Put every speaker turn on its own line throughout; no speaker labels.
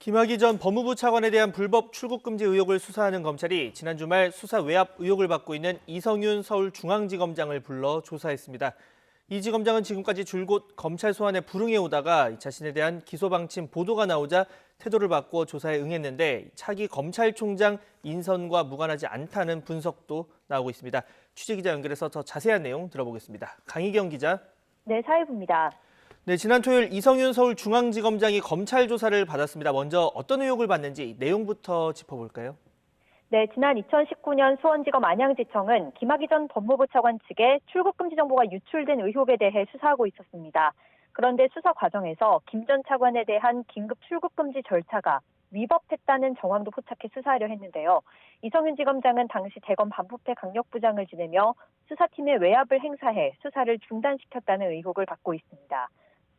김학의 전 법무부 차관에 대한 불법 출국 금지 의혹을 수사하는 검찰이 지난 주말 수사 외압 의혹을 받고 있는 이성윤 서울중앙지검장을 불러 조사했습니다. 이 지검장은 지금까지 줄곧 검찰 소환에 불응해 오다가 자신에 대한 기소 방침 보도가 나오자 태도를 바꿔 조사에 응했는데 차기 검찰총장 인선과 무관하지 않다는 분석도 나오고 있습니다. 취재기자 연결해서 더 자세한 내용 들어보겠습니다. 강희경 기자.
네, 사회부입니다.
네, 지난 토요일 이성윤 서울중앙지검장이 검찰 조사를 받았습니다. 먼저 어떤 의혹을 받는지 내용부터 짚어볼까요?
네, 지난 2019년 수원지검 안양지청은 김학의 전 법무부 차관 측에 출국금지 정보가 유출된 의혹에 대해 수사하고 있었습니다. 그런데 수사 과정에서 김 전 차관에 대한 긴급 출국금지 절차가 위법했다는 정황도 포착해 수사하려 했는데요. 이성윤 지검장은 당시 대검 반부패 강력부장을 지내며 수사팀의 외압을 행사해 수사를 중단시켰다는 의혹을 받고 있습니다.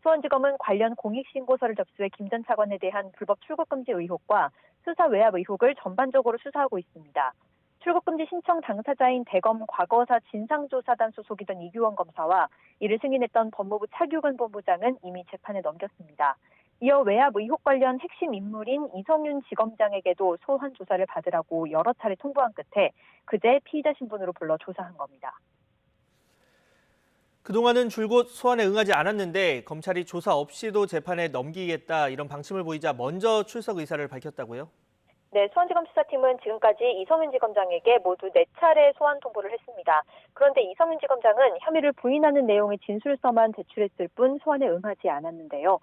수원지검은 관련 공익신고서를 접수해 김 전 차관에 대한 불법 출국금지 의혹과 수사 외압 의혹을 전반적으로 수사하고 있습니다. 출국금지 신청 당사자인 대검 과거사 진상조사단 소속이던 이규원 검사와 이를 승인했던 법무부 차규근 본부장은 이미 재판에 넘겼습니다. 이어 외압 의혹 관련 핵심 인물인 이성윤 지검장에게도 소환 조사를 받으라고 여러 차례 통보한 끝에 그제 피의자 신분으로 불러 조사한 겁니다.
그동안은 줄곧 소환에 응하지 않았는데 검찰이 조사 없이도 재판에 넘기겠다 이런 방침을 보이자 먼저 출석 의사를 밝혔다고요?
네, 수원지검 수사팀은 지금까지 이성윤 지검장에게 모두 4차례 소환 통보를 했습니다. 그런데 이성윤 지검장은 혐의를 부인하는 내용의 진술서만 제출했을 뿐 소환에 응하지 않았는데요.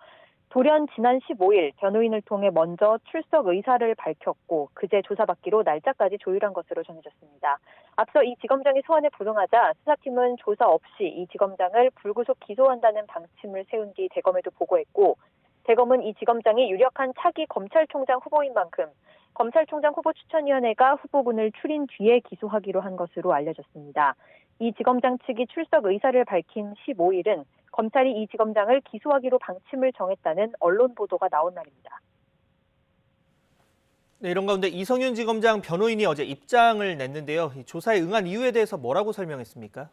돌연 지난 15일 변호인을 통해 먼저 출석 의사를 밝혔고 그제 조사받기로 날짜까지 조율한 것으로 전해졌습니다. 앞서 이 지검장이 소환에 불응하자 수사팀은 조사 없이 이 지검장을 불구속 기소한다는 방침을 세운 뒤 대검에도 보고했고 대검은 이 지검장이 유력한 차기 검찰총장 후보인 만큼 검찰총장 후보추천위원회가 후보군을 추린 뒤에 기소하기로 한 것으로 알려졌습니다. 이 지검장 측이 출석 의사를 밝힌 15일은 검찰이 이 지검장을 기소하기로 방침을 정했다는 언론 보도가 나온 날입니다.
네, 이런 가운데 이성윤 지검장 변호인이 어제 입장을 냈는데요. 조사에 응한 이유에 대해서 뭐라고 설명했습니까?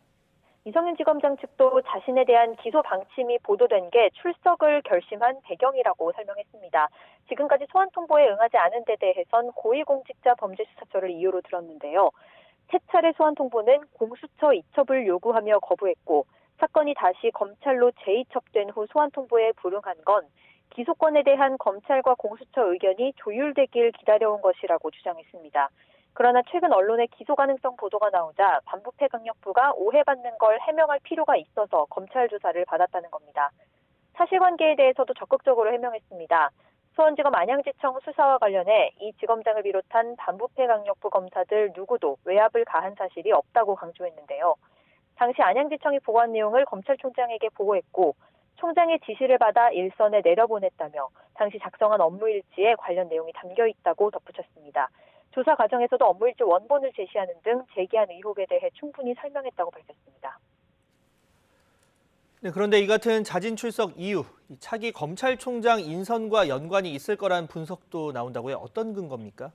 이성윤 지검장 측도 자신에 대한 기소 방침이 보도된 게 출석을 결심한 배경이라고 설명했습니다. 지금까지 소환 통보에 응하지 않은 데 대해선 고위공직자 범죄수사처를 이유로 들었는데요. 세 차례 소환 통보는 공수처 이첩을 요구하며 거부했고 사건이 다시 검찰로 재이첩된 후 소환 통보에 불응한 건 기소권에 대한 검찰과 공수처 의견이 조율되길 기다려온 것이라고 주장했습니다. 그러나 최근 언론에 기소 가능성 보도가 나오자 반부패 강력부가 오해받는 걸 해명할 필요가 있어서 검찰 조사를 받았다는 겁니다. 사실관계에 대해서도 적극적으로 해명했습니다. 수원지검 안양지청 수사와 관련해 이 지검장을 비롯한 반부패 강력부 검사들 누구도 외압을 가한 사실이 없다고 강조했는데요. 당시 안양지청이 보고한 내용을 검찰총장에게 보고했고 총장의 지시를 받아 일선에 내려보냈다며 당시 작성한 업무일지에 관련 내용이 담겨 있다고 덧붙였습니다. 조사 과정에서도 업무일지 원본을 제시하는 등 제기한 의혹에 대해 충분히 설명했다고 밝혔습니다.
네, 그런데 이 같은 자진 출석 이유, 차기 검찰총장 인선과 연관이 있을 거란 분석도 나온다고요. 어떤 근거입니까?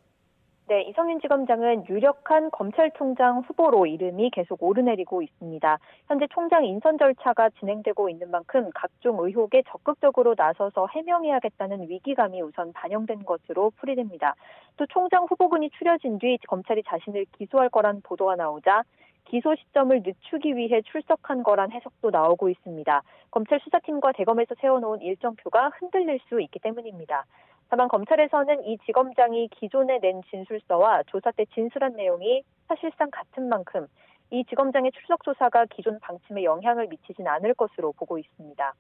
네, 이성윤 지검장은 유력한 검찰총장 후보로 이름이 계속 오르내리고 있습니다. 현재 총장 인선 절차가 진행되고 있는 만큼 각종 의혹에 적극적으로 나서서 해명해야겠다는 위기감이 우선 반영된 것으로 풀이됩니다. 또 총장 후보군이 추려진 뒤 검찰이 자신을 기소할 거란 보도가 나오자 기소 시점을 늦추기 위해 출석한 거란 해석도 나오고 있습니다. 검찰 수사팀과 대검에서 세워놓은 일정표가 흔들릴 수 있기 때문입니다. 다만 검찰에서는 이 지검장이 기존에 낸 진술서와 조사 때 진술한 내용이 사실상 같은 만큼 이 지검장의 출석 조사가 기존 방침에 영향을 미치진 않을 것으로 보고 있습니다.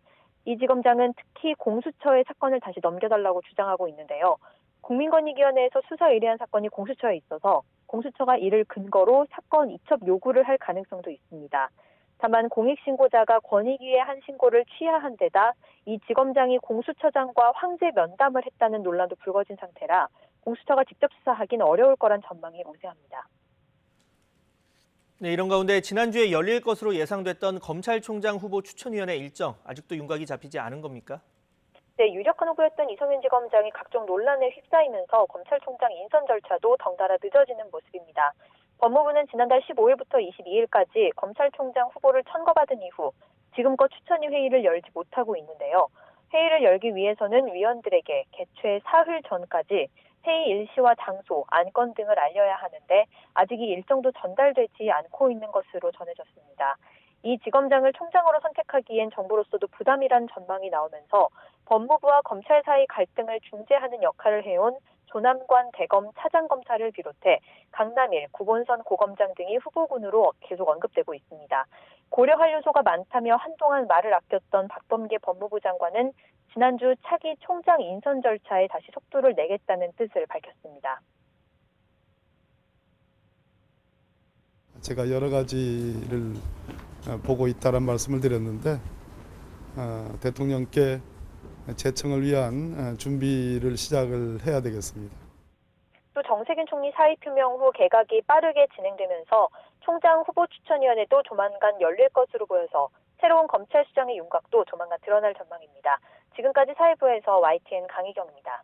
이 지검장은 특히 공수처에 사건을 다시 넘겨달라고 주장하고 있는데요. 국민권익위원회에서 수사 의뢰한 사건이 공수처에 있어서 공수처가 이를 근거로 사건 이첩 요구를 할 가능성도 있습니다. 다만 공익신고자가 권익위에 한 신고를 취하한 데다 이 지검장이 공수처장과 황제 면담을 했다는 논란도 불거진 상태라 공수처가 직접 수사하기는 어려울 거란 전망이 우세합니다.
네, 이런 가운데 지난주에 열릴 것으로 예상됐던 검찰총장 후보 추천위원회 일정 아직도 윤곽이 잡히지 않은 겁니까?
네, 유력한 후보였던 이성윤 지검장이 각종 논란에 휩싸이면서 검찰총장 인선 절차도 덩달아 늦어지는 모습입니다. 법무부는 지난달 15일부터 22일까지 검찰총장 후보를 천거받은 이후 지금껏 추천위 회의를 열지 못하고 있는데요. 회의를 열기 위해서는 위원들에게 개최 사흘 전까지 회의 일시와 장소, 안건 등을 알려야 하는데 아직 이 일정도 전달되지 않고 있는 것으로 전해졌습니다. 이 지검장을 총장으로 선택하기엔 정부로서도 부담이란 전망이 나오면서 법무부와 검찰 사이 갈등을 중재하는 역할을 해온 조남관 대검 차장검사를 비롯해 강남일, 구본선 고검장 등이 후보군으로 계속 언급되고 있습니다. 고려할 요소가 많다며 한동안 말을 아꼈던 박범계 법무부 장관은 지난주 차기 총장 인선 절차에 다시 속도를 내겠다는 뜻을 밝혔습니다.
제가 여러 가지를 보고 있다는 말씀을 드렸는데 대통령께 제청을 위한 준비를 시작을 해야 되겠습니다.
또 정세균 총리 사의 표명 후 개각이 빠르게 진행되면서 총장 후보 추천위원회도 조만간 열릴 것으로 보여서 새로운 검찰 수장의 윤곽도 조만간 드러날 전망입니다. 지금까지 사회부에서 YTN 강희경입니다.